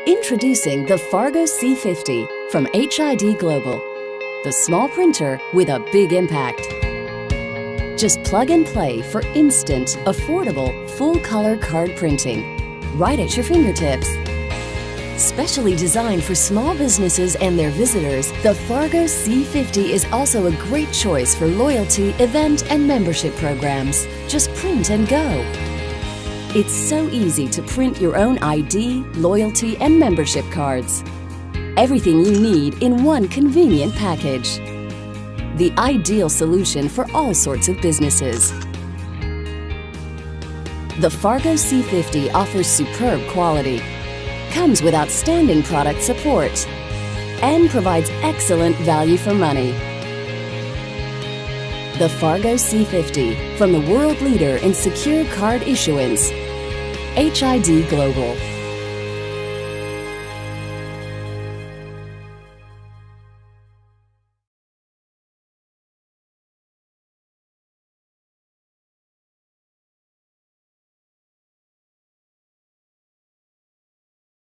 Introducing the FARGO C50 from HID Global. The small printer with a big impact. Just plug and play for instant, affordable, full-color card printing, right at your fingertips. Specially designed for small businesses and their visitors, the FARGO C50 is also a great choice for loyalty, event, and membership programs. Just print and go. It's so easy to print your own ID, loyalty, and membership cards. Everything you need in one convenient package. The ideal solution for all sorts of businesses. The FARGO C50 offers superb quality, comes with outstanding product support, and provides excellent value for money. The FARGO C50, from the world leader in secure card issuance, HID Global.